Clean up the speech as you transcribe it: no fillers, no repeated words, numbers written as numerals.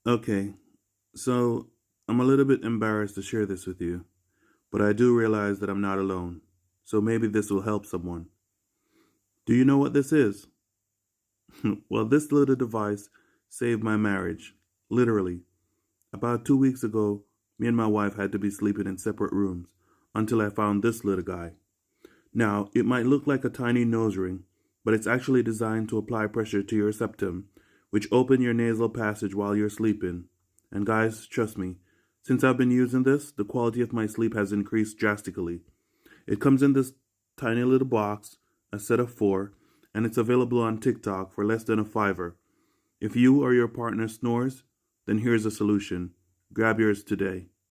Okay, so I'm a little bit embarrassed to share this with you, but I do realize that I'm not alone. So maybe this will help someone. Do you know what this is? Well, this little device saved my marriage. Literally. About 2 weeks ago, me and my wife had to be sleeping in separate rooms until I found this little guy. Now, it might look like a tiny nose ring, but it's actually designed to apply pressure to your septum, which open your nasal passage while you're sleeping. And guys, trust me, since I've been using this, the quality of my sleep has increased drastically. It comes in this tiny little box, a set of four, and it's available on TikTok for less than a fiver. If you or your partner snores, then here's a solution. Grab yours today.